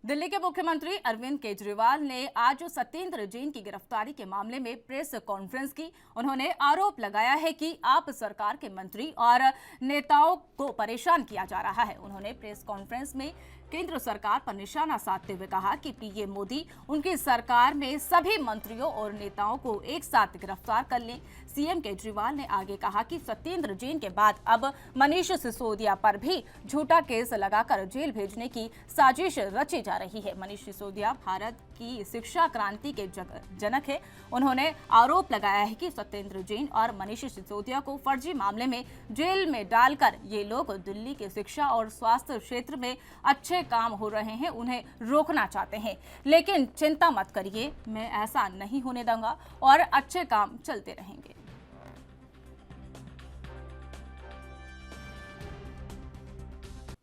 दिल्ली के मुख्यमंत्री अरविंद केजरीवाल ने आज सत्येंद्र जैन की गिरफ्तारी के मामले में प्रेस कॉन्फ्रेंस की। उन्होंने आरोप लगाया है कि आप सरकार के मंत्री और नेताओं को परेशान किया जा रहा है। उन्होंने प्रेस कॉन्फ्रेंस में केंद्र सरकार पर निशाना साधते हुए कहा कि पीएम मोदी उनकी सरकार में सभी मंत्रियों और नेताओं को एक साथ गिरफ्तार कर लें। सीएम केजरीवाल ने आगे कहा कि सत्येंद्र जैन के बाद अब मनीष सिसोदिया पर भी झूठा केस लगाकर जेल भेजने की साजिश रची जा रही है। मनीष सिसोदिया भारत की शिक्षा क्रांति के जनक है। उन्होंने आरोप लगाया है कि सत्येंद्र जैन और मनीष सिसोदिया को फर्जी मामले में जेल में डालकर ये लोग दिल्ली के शिक्षा और स्वास्थ्य क्षेत्र में अच्छे काम हो रहे हैं, उन्हें रोकना चाहते हैं। लेकिन चिंता मत करिए, मैं ऐसा नहीं होने दूंगा और अच्छे काम चलते रहेंगे।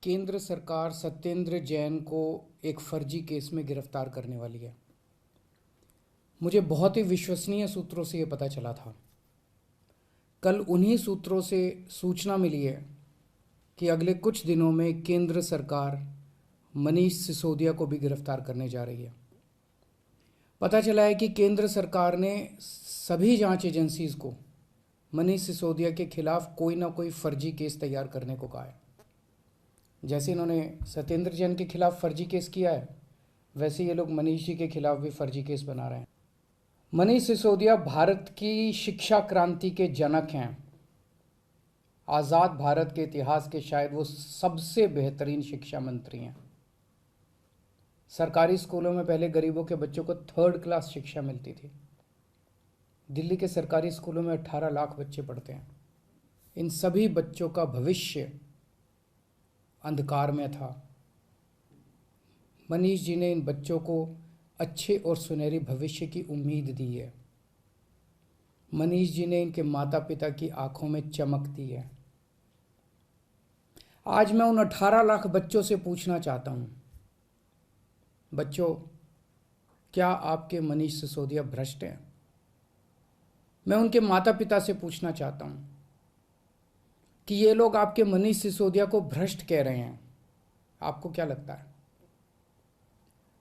केंद्र सरकार सत्येंद्र जैन को एक फर्जी केस में गिरफ्तार करने वाली है। मुझे बहुत ही विश्वसनीय सूत्रों से यह पता चला था। कल उन्हीं सूत्रों से सूचना मिली है कि अगले कुछ दिनों में केंद्र सरकार मनीष सिसोदिया को भी गिरफ्तार करने जा रही है। पता चला है कि केंद्र सरकार ने सभी जांच एजेंसीज को मनीष सिसोदिया के खिलाफ कोई ना कोई फर्जी केस तैयार करने को कहा है। जैसे इन्होंने सत्येंद्र जैन के खिलाफ फर्जी केस किया है, वैसे ये लोग मनीष जी के खिलाफ भी फर्जी केस बना रहे हैं। मनीष सिसोदिया भारत की शिक्षा क्रांति के जनक हैं। आज़ाद भारत के इतिहास के शायद वो सबसे बेहतरीन शिक्षा मंत्री हैं। सरकारी स्कूलों में पहले गरीबों के बच्चों को 3rd क्लास शिक्षा मिलती थी। दिल्ली के सरकारी स्कूलों में 18 लाख बच्चे पढ़ते हैं। इन सभी बच्चों का भविष्य अंधकार में था। मनीष जी ने इन बच्चों को अच्छे और सुनहरे भविष्य की उम्मीद दी है। मनीष जी ने इनके माता पिता की आंखों में चमक दी है। आज मैं उन 18 लाख बच्चों से पूछना चाहता हूं, बच्चों, क्या आपके मनीष सिसोदिया भ्रष्ट हैं? मैं उनके माता पिता से पूछना चाहता हूं कि ये लोग आपके मनीष सिसोदिया को भ्रष्ट कह रहे हैं, आपको क्या लगता है?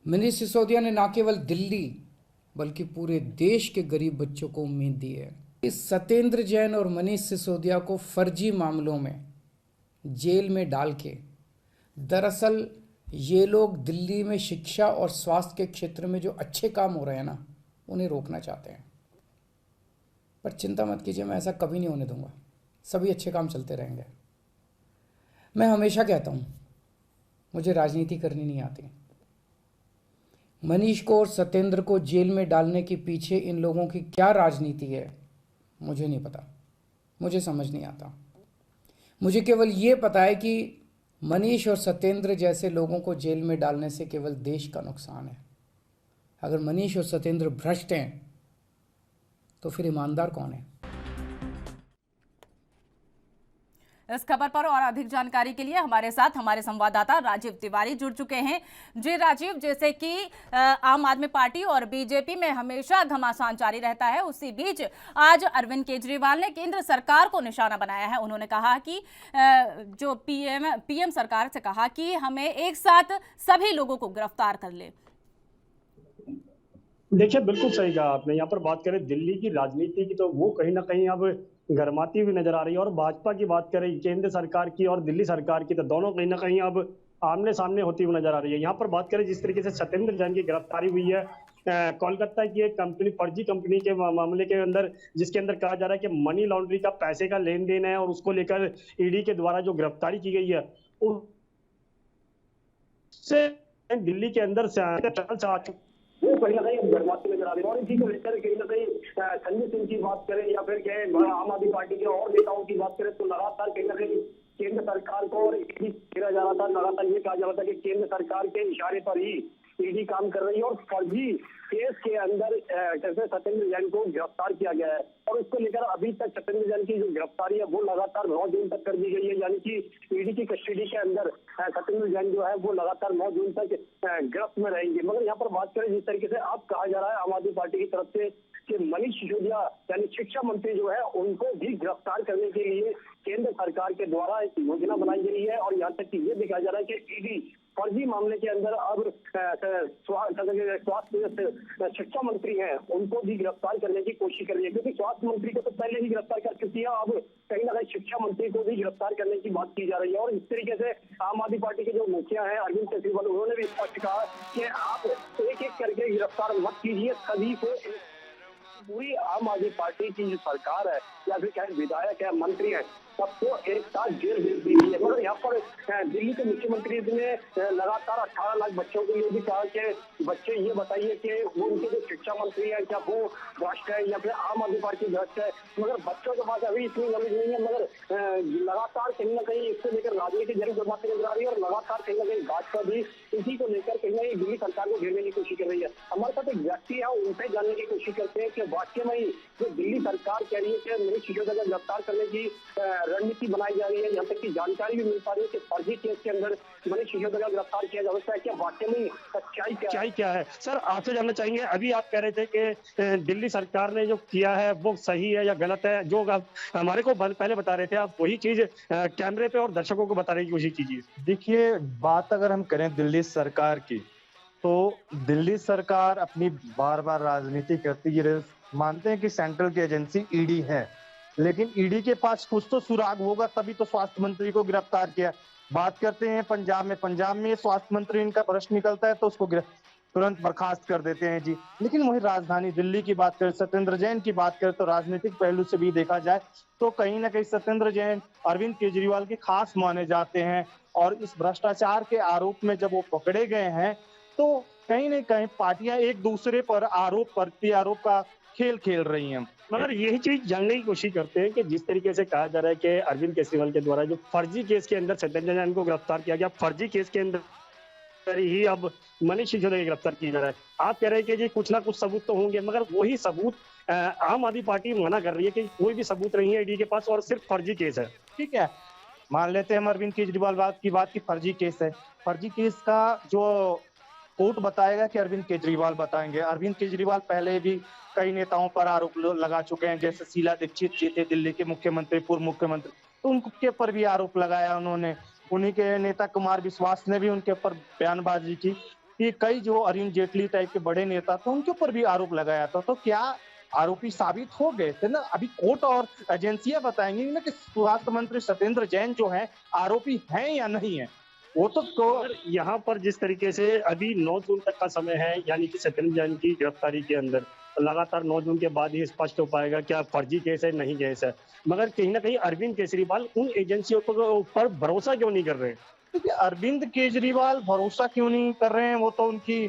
मनीष सिसोदिया ने न केवल दिल्ली बल्कि पूरे देश के गरीब बच्चों को उम्मीद दी है। इस सत्येंद्र जैन और मनीष सिसोदिया को फर्जी मामलों में जेल में डाल के दरअसल ये लोग दिल्ली में शिक्षा और स्वास्थ्य के क्षेत्र में जो अच्छे काम हो रहे हैं ना, उन्हें रोकना चाहते हैं। पर चिंता मत कीजिए, मैं ऐसा कभी नहीं होने दूंगा। सभी अच्छे काम चलते रहेंगे। मैं हमेशा कहता हूं, मुझे राजनीति करनी नहीं आती। मनीष को और सत्येंद्र को जेल में डालने के पीछे इन लोगों की क्या राजनीति है, मुझे नहीं पता, मुझे समझ नहीं आता। मुझे केवल ये पता है कि मनीष और सत्येंद्र जैसे लोगों को जेल में डालने से केवल देश का नुकसान है। अगर मनीष और सत्येंद्र भ्रष्ट हैं तो फिर ईमानदार कौन है? इस खबर पर और अधिक जानकारी के लिए हमारे साथ हमारे संवाददाता राजीव तिवारी जुड़ चुके हैं। जी राजीव, जैसे कि आम आदमी पार्टी और बीजेपी में हमेशा घमासान जारी रहता है, उसी बीच आज अरविंद केजरीवाल ने केंद्र सरकार को निशाना बनाया है। उन्होंने कहा कि जो पीएम सरकार से कहा कि हमें एक साथ सभी लोगों को गिरफ्तार कर ले। देखिए, बिल्कुल सही कहा आपने। यहाँ पर बात करें दिल्ली की राजनीति की, तो वो कहीं ना कहीं अब गर्माती हुई नजर आ रही है। और भाजपा की बात करें केंद्र सरकार की और दिल्ली सरकार की, तो दोनों कहीं ना कहीं अब आमने सामने होती हुई नजर आ रही है। यहाँ पर बात करें जिस तरीके से सत्येंद्र जैन की गिरफ्तारी हुई है कोलकाता की एक कंपनी, फर्जी कंपनी के मामले के अंदर, जिसके अंदर कहा जा रहा है कि मनी लॉन्ड्रिंग का पैसे का लेन देन है, और उसको लेकर ईडी के द्वारा जो गिरफ्तारी की गई है उससे दिल्ली के अंदर वो कहीं ना कहीं गर्माती नजर आ रही है। और इसी को लेकर कहीं ना कहीं संजय सिंह की बात करें या फिर आम आदमी पार्टी के और नेताओं की बात करें, तो लगातार कहीं ना कहीं केंद्र सरकार को और ईडी घेरा जा रहा था। लगातार ये कहा जा रहा था कि केंद्र सरकार के इशारे पर ही ईडी काम कर रही है और फर्जी केस के अंदर जैसे सत्येंद्र जैन को गिरफ्तार किया गया है। और उसको लेकर अभी तक सत्येंद्र जैन की जो गिरफ्तारी है वो लगातार 9 जून तक कर दी गई है। यानी कि ईडी की कस्टडी के अंदर सत्येंद्र जैन जो है वो लगातार 9 जून तक गिरफ्त में रहेंगे। मगर यहाँ पर बात करें जिस तरीके से अब कहा जा रहा है आम आदमी पार्टी की तरफ से कि मनीष सिसोदिया यानी शिक्षा मंत्री जो है उनको भी गिरफ्तार करने के लिए केंद्र सरकार के द्वारा एक योजना बनाई गई है। और यहाँ तक कि ये भी कहा जा रहा है कि ईडी फर्जी मामले के अंदर अब स्वास्थ्य शिक्षा मंत्री हैं उनको भी गिरफ्तार करने की कोशिश कर रही है, क्योंकि स्वास्थ्य मंत्री को तो पहले ही गिरफ्तार कर चुकी है, अब कहीं ना कहीं शिक्षा मंत्री को भी गिरफ्तार करने की बात की जा रही है। और इस तरीके से आम आदमी पार्टी के जो मुखिया हैं अरविंद केजरीवाल, उन्होंने भी स्पष्ट कहा कि आप एक एक करके गिरफ्तार मत कीजिए, सभी को पूरी आम आदमी पार्टी की जो सरकार है या फिर चाहे विधायक है, मंत्री है, सबको एक साथ जेल भेज दी है। मगर यहाँ पर दिल्ली के मुख्यमंत्री ने लगातार 18 लाख बच्चों के लिए भी कहा कि बच्चे ये बताइए कि वो उनके जो शिक्षा मंत्री है क्या वो भ्रष्ट है या फिर आम आदमी पार्टी भ्रष्ट है। मगर बच्चों के पास अभी इतनी नॉलेज नहीं है, मगर लगातार कहीं ना कहीं इसको लेकर राजनीति जरूर जमाती नजर आ रही है और लगातार कहीं ना कहीं भाजपा भी इसी को लेकर कहीं ना कहीं दिल्ली सरकार को घेरने की कोशिश कर रही है। हमारे साथ एक व्यक्ति है, उनसे जानने की कोशिश करते हैं कि वाकई में जो दिल्ली सरकार कह रही है कि मनीष सिसोदिया को गिरफ्तार करने की रणनीति बनाई जा रही है, यहाँ तक की जानकारी भी मिल पा रही है कि फर्जी केस के अंदर मनीष सिसोदिया को गिरफ्तार किया जा सकता है। क्या वाकई में सच्चाई क्या है? सर, आपसे जानना चाहेंगे, अभी आप कह रहे थे कि दिल्ली सरकार ने जो किया है वो सही है या गलत है, जो आप हमारे को पहले बता रहे थे, आप वही चीज कैमरे पे और दर्शकों को बताने की कोशिश कीजिए। देखिए, बात अगर हम करें दिल्ली सरकार की, तो दिल्ली सरकार अपनी बार बार राजनीति करती है। मानते हैं कि सेंट्रल की एजेंसी ईडी है, लेकिन ईडी के पास कुछ तो सुराग होगा, तभी तो स्वास्थ्य मंत्री को गिरफ्तार किया। बात करते हैं पंजाब में स्वास्थ्य मंत्री इनका प्रश्न निकलता है तो उसको तुरंत बर्खास्त कर देते हैं जी। लेकिन वही राजधानी दिल्ली की बात करें, सत्येंद्र जैन की बात करें, तो राजनीतिक पहलू से भी देखा जाए तो कहीं ना कहीं सत्येंद्र जैन अरविंद केजरीवाल के खास माने जाते हैं। और इस भ्रष्टाचार के आरोप में जब वो पकड़े गए हैं तो कहीं ना कहीं पार्टियां एक दूसरे पर प्रत्यारोप का खेल खेल रही हैं। मगर यही चीज जानने की कोशिश करते हैं कि जिस तरीके से कहा जा रहा है कि अरविंद केजरीवाल के द्वारा जो फर्जी केस के अंदर सत्येंद्र जैन को गिरफ्तार किया गया, फर्जी केस के अंदर ही अब मनीष सिसोदिया को गिरफ्तार किया जा रहा है। आप कह रहे हैं कि जी कुछ ना कुछ सबूत तो होंगे, मगर वही सबूत आम आदमी पार्टी मना कर रही है कि कोई भी सबूत नहीं है ईडी के पास और सिर्फ फर्जी केस है। ठीक है, मान लेते हैं हम अरविंद केजरीवाल की बात की फर्जी केस है। फर्जी केस का जो कोर्ट बताएगा कि अरविंद केजरीवाल बताएंगे। अरविंद केजरीवाल पहले भी कई नेताओं पर आरोप लगा चुके हैं, जैसे शीला दीक्षित जी थे दिल्ली के मुख्यमंत्री, पूर्व मुख्यमंत्री, तो उनके ऊपर भी आरोप लगाया उन्होंने। उन्हीं के नेता कुमार विश्वास ने भी उनके ऊपर बयानबाजी की कि कई जो अरुण जेटली टाइप के बड़े नेता थे उनके ऊपर भी आरोप लगाया था। तो क्या आरोपी साबित हो गए थे ना? अभी कोर्ट और एजेंसियां बताएंगी ना कि स्वास्थ्य मंत्री सत्येंद्र जैन जो है आरोपी हैं या नहीं है। वो तो यहाँ पर जिस तरीके से अभी 9 जून तक का समय है, यानी कि सत्येंद्र जैन की गिरफ्तारी के अंदर लगातार 9 जून के बाद ही स्पष्ट हो पाएगा क्या फर्जी केस है नहीं केस है। मगर कहीं ना कहीं अरविंद केजरीवाल उन एजेंसियों के ऊपर भरोसा क्यों नहीं कर रहे? क्योंकि अरविंद केजरीवाल भरोसा क्यों नहीं कर रहे हैं वो तो उनकी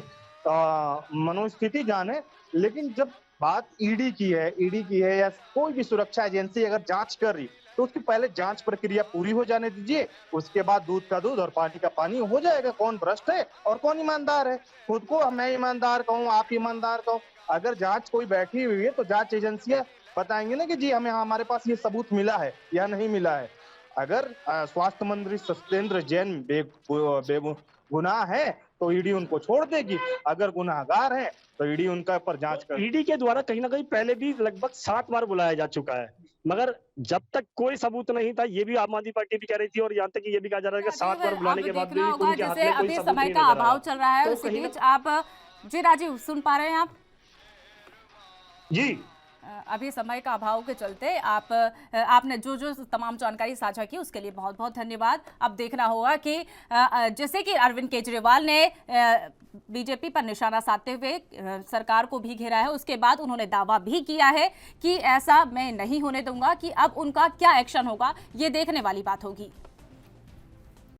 मनोस्थिति जाने। लेकिन जब बात ईडी की है या कोई भी सुरक्षा एजेंसी अगर जांच कर रही तो उसकी पहले जांच प्रक्रिया पूरी हो जाने दीजिए, उसके बाद दूध का दूध और पानी का पानी हो जाएगा, कौन भ्रष्ट है और कौन ईमानदार है। खुद को मैं ईमानदार कहूँ, आप ईमानदार कहो, अगर जांच कोई बैठी हुई है तो जांच एजेंसियां बताएंगे ना कि जी हमें हमारे पास ये सबूत मिला है या नहीं मिला है। अगर स्वास्थ्य मंत्री सत्येंद्र जैन बेगुनाह है तो ईडी उनको छोड़ देगी, अगर गुनाहगार है तो ईडी उनका पर जांच कर। ईडी के द्वारा कहीं ना कहीं पहले भी लगभग 60 बार बुलाया जा चुका है, मगर जब तक कोई सबूत नहीं था, ये भी आम आदमी पार्टी भी कह रही थी और यहाँ तक ये भी कहा जा रहा है कि 60 बार बुलाने के बाद भी उनके हाथ में कोई सबूत नहीं समय का अभाव चल रहा है। इसी बीच आप जी राजीव सुन पा रहे हैं आप? जी, अभी समय का अभाव के चलते आपने जो तमाम जानकारी साझा की उसके लिए बहुत बहुत धन्यवाद। अब देखना होगा कि जैसे कि अरविंद केजरीवाल ने बीजेपी पर निशाना साधते हुए सरकार को भी घेरा है, उसके बाद उन्होंने दावा भी किया है कि ऐसा मैं नहीं होने दूंगा। कि अब उनका क्या एक्शन होगा ये देखने वाली बात होगी।